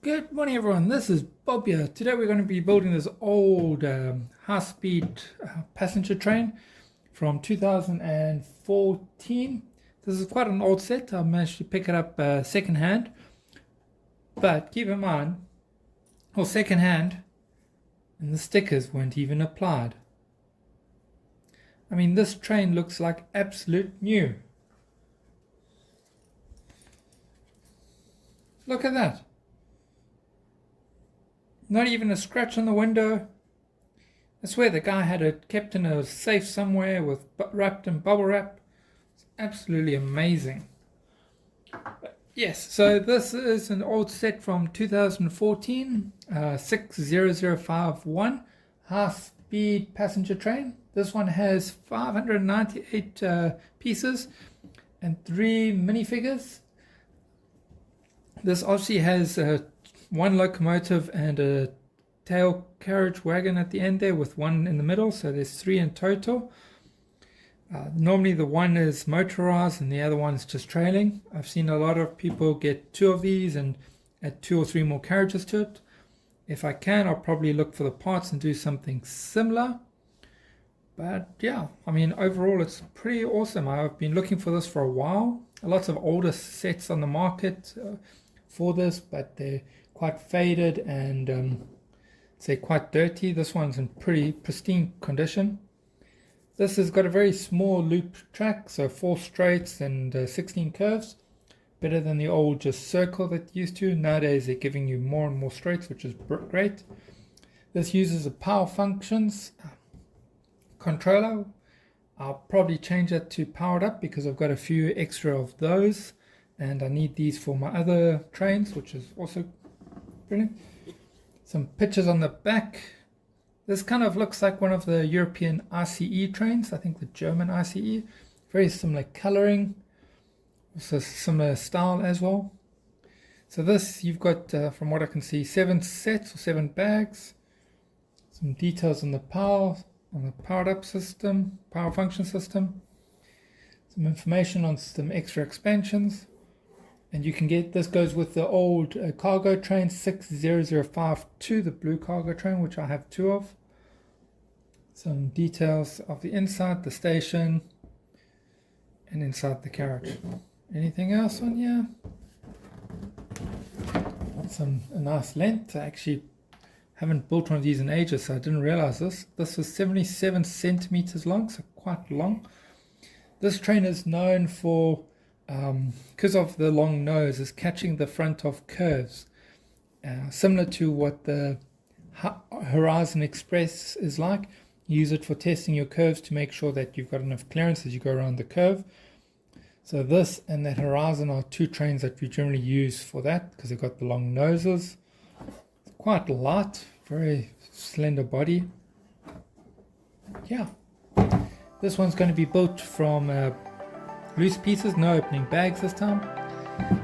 Good morning everyone, this is Bob here. Today we're going to be building this old high-speed passenger train from 2014. This is quite an old set. I managed to pick it up second hand, but keep in mind, well, second hand and the stickers weren't even applied. I mean, this train looks like absolute new. Look at that. Not even a scratch on the window. I swear the guy had it kept in a safe somewhere wrapped in bubble wrap. It's absolutely amazing. But yes, so this is an old set from 2014, 60051 high-speed passenger train. This one has 598 pieces and 3 minifigures. This obviously has one locomotive and a tail carriage wagon at the end there with one in the middle, so there's 3 in total. Normally the one is motorized and the other one is just trailing. I've seen a lot of people get 2 of these and add 2 or 3 more carriages to it. If I can, I'll probably look for the parts and do something similar. But yeah, I mean, overall it's pretty awesome. I've been looking for this for a while. Lots of older sets on the market for this, but they're quite faded and say quite dirty. This one's in pretty pristine condition. This has got a very small loop track, so 4 straights and 16 curves. Better than the old just circle that used to. Nowadays they're giving you more and more straights, which is great. This uses a power functions controller. I'll probably change that to powered up because I've got a few extra of those and I need these for my other trains, which is also brilliant. Some pictures on the back. This kind of looks like one of the European ICE trains, I think the German ICE. Very similar coloring, also similar style as well. So this, you've got, from what I can see, 7 sets or 7 bags. Some details on the powered up system, power function system. Some information on some extra expansions. And you can get, this goes with the old cargo train 60052, the blue cargo train, which I have 2 of. Some details of the inside, the station, and inside the carriage. Anything else on here? A nice length. I actually haven't built one of these in ages, so I didn't realize this. This was 77 centimeters long, so quite long. This train is known for, because of the long nose, is catching the front of curves, similar to what the Horizon Express is like. You use it for testing your curves to make sure that you've got enough clearance as you go around the curve. So this and that Horizon are 2 trains that we generally use for that because they've got the long noses. It's quite light, very slender body. Yeah, this one's going to be built from loose pieces, no opening bags this time.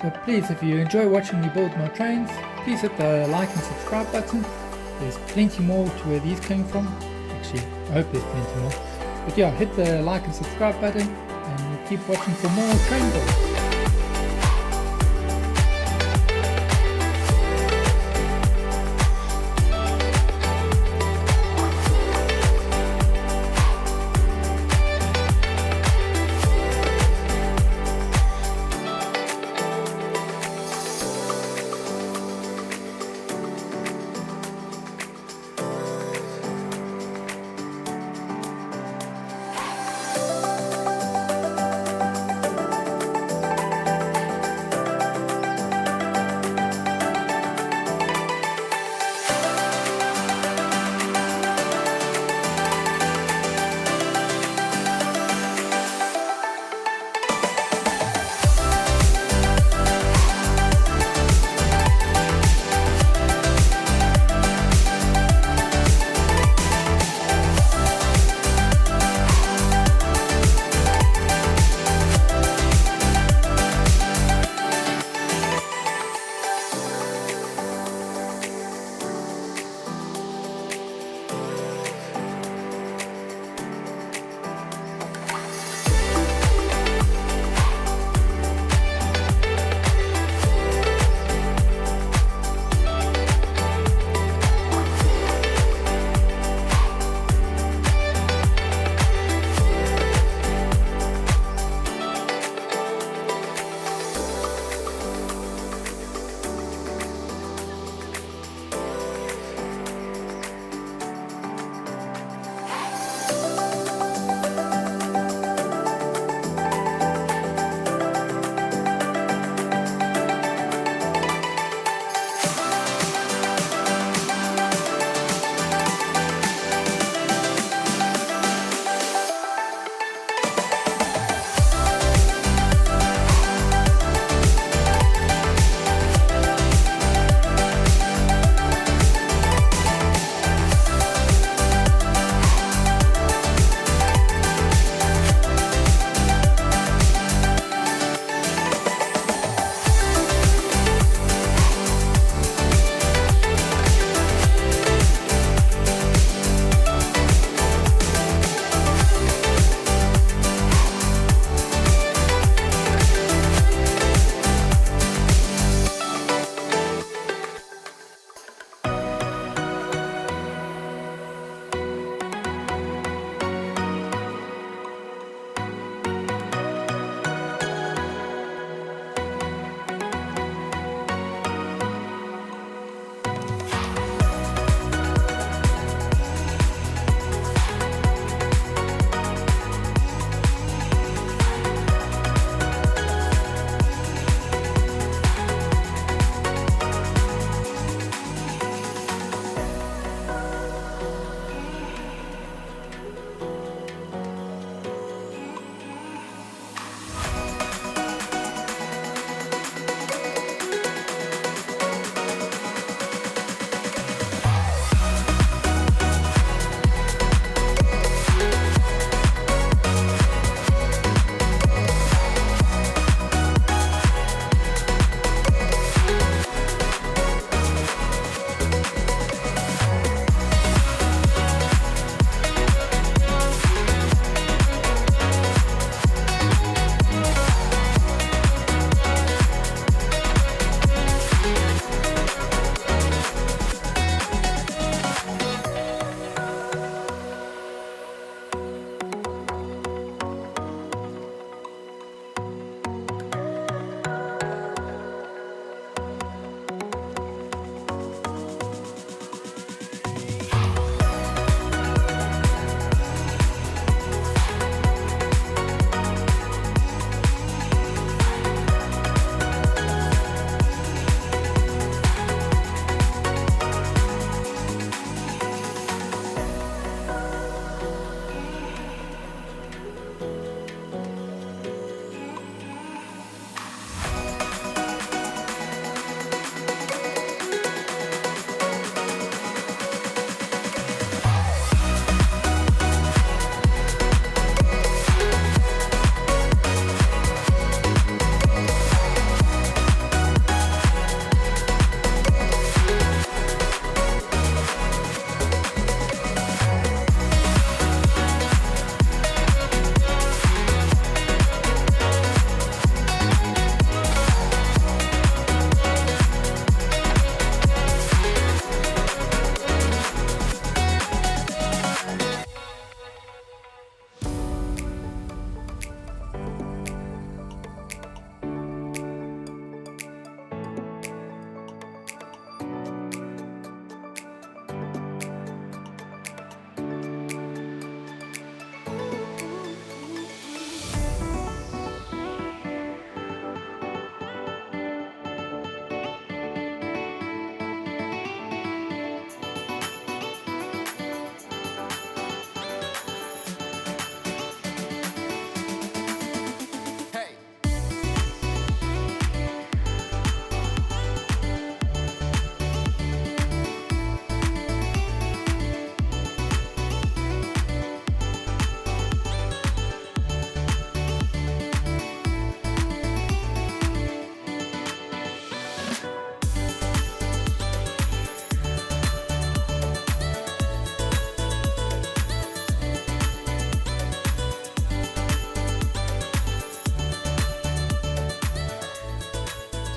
So please, if you enjoy watching me build my trains, please hit the like and subscribe button. There's plenty more to where these came from. Actually, I hope there's plenty more. But yeah, hit the like and subscribe button and keep watching for more train builds.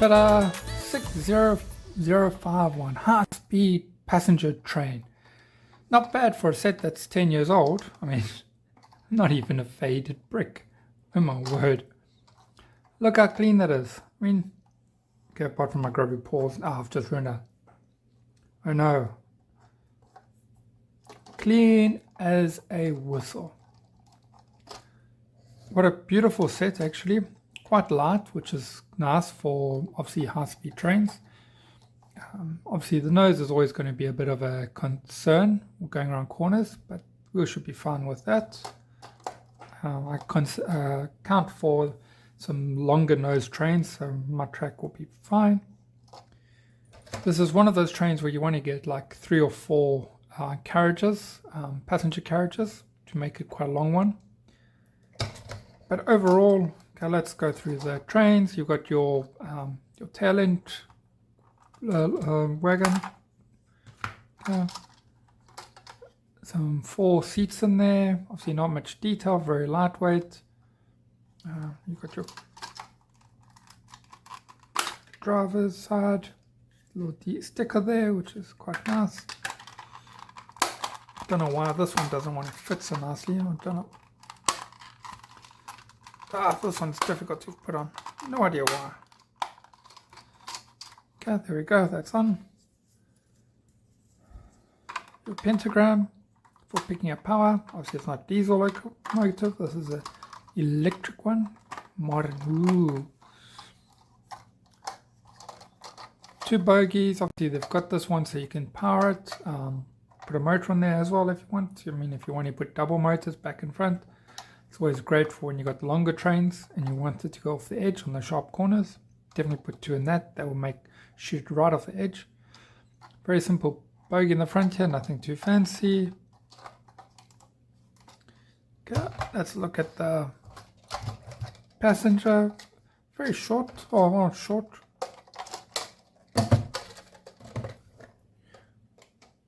Ta-da! 60051 high-speed passenger train. Not bad for a set that's 10 years old. I mean, not even a faded brick. Oh my word. Look how clean that is. I mean, okay, apart from my grubby paws. Ah, I've just ruined that. Oh no. Clean as a whistle. What a beautiful set, actually. Quite light, which is nice for obviously high-speed trains. Obviously the nose is always going to be a bit of a concern going around corners, but we should be fine with that. I count for some longer nose trains, so my track will be fine. This is one of those trains where you want to get like 3 or 4 carriages, passenger carriages, to make it quite a long one. But overall, okay, let's go through the trains. You've got your tail end wagon. Some 4 seats in there. Obviously not much detail, very lightweight. You've got your driver's side. Little sticker there, which is quite nice. Don't know why this one doesn't want to fit so nicely. I don't know. This one's difficult to put on. No idea why. Okay, there we go. That's on. Your pentagram for picking up power. Obviously, it's not diesel locomotive. This is an electric one. Modern. Ooh. 2 bogies. Obviously, they've got this one so you can power it. Put a motor on there as well if you want. I mean, if you want to put double motors back and front. It's always great for when you got longer trains and you want it to go off the edge on the sharp corners. Definitely put 2 in that. That will shoot right off the edge. Very simple bogie in the front here. Nothing too fancy. Okay, let's look at the passenger. Very short. Oh, not short.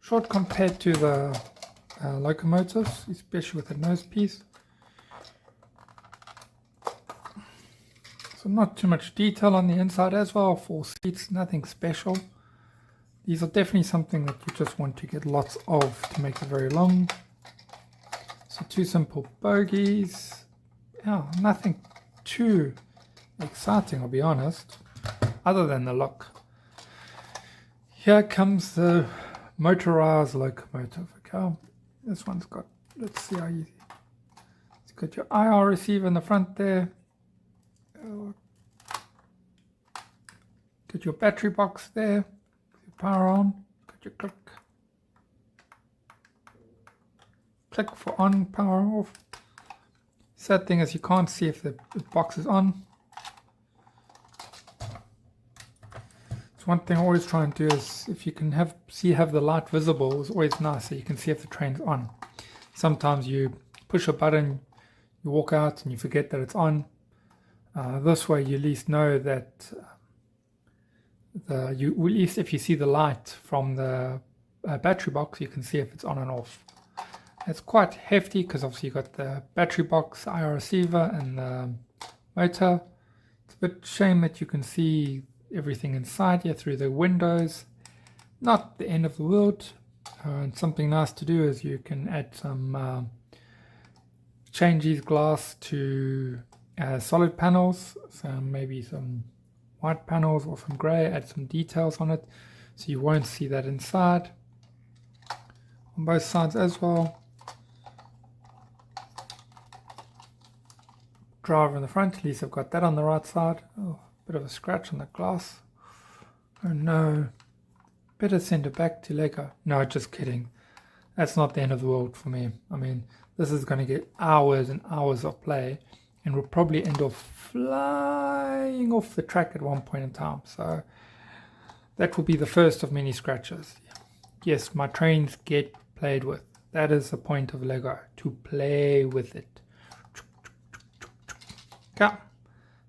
Short compared to the locomotives, especially with the nose piece. So not too much detail on the inside as well. 4 seats, nothing special. These are definitely something that you just want to get lots of to make it very long. So 2 simple bogies. Yeah, nothing too exciting, I'll be honest, other than the look. Here comes the motorized locomotive. Okay, this one's got, let's see how easy. It's got your IR receiver in the front there. Get your battery box there, your power on, got your click for on, power off. Sad thing is you can't see if the box is on. It's one thing I always try and do is if you can have the light visible, it's always nice so you can see if the train's on. Sometimes you push a button, you walk out and you forget that it's on. This way you at least know that at least if you see the light from the battery box, you can see if it's on and off. It's quite hefty because obviously you've got the battery box, IR receiver and the motor. It's a bit shame that you can see everything inside here through the windows. Not the end of the world. And something nice to do is you can add some change these glass to solid panels, so maybe some white panels or some grey, add some details on it so you won't see that inside. On both sides as well. Driver in the front, at least I've got that on the right side. Oh, bit of a scratch on the glass. Oh no. Better send it back to Lego. No, just kidding. That's not the end of the world for me. I mean, this is going to get hours and hours of play. And we'll probably end up flying off the track at one point in time. So that will be the first of many scratches. Yes, my trains get played with. That is the point of Lego, to play with it. Okay,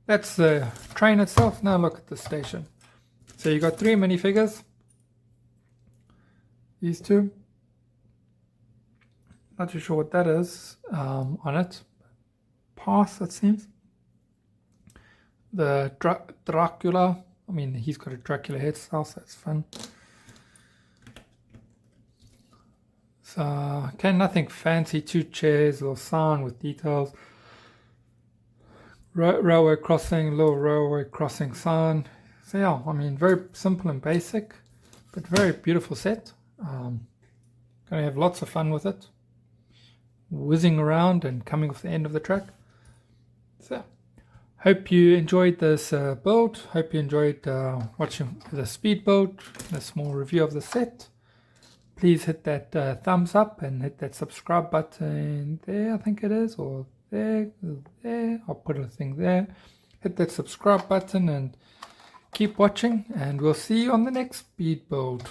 that's the train itself. Now look at the station. So you got 3 minifigures. These 2. Not too sure what that is on it. Pass, it seems. The Dracula I mean, he's got a Dracula hairstyle, so that's fun. So, okay, nothing fancy, 2 chairs, little sign with details. Railway crossing, little railway crossing sign. So yeah, I mean, very simple and basic, but very beautiful set. Gonna have lots of fun with it. Whizzing around and coming off the end of the track. So, hope you enjoyed this build. Hope you enjoyed watching the speed build, a small review of the set. Please hit that thumbs up and hit that subscribe button there, I think it is, or there. I'll put a thing there. Hit that subscribe button and keep watching, and we'll see you on the next speed build.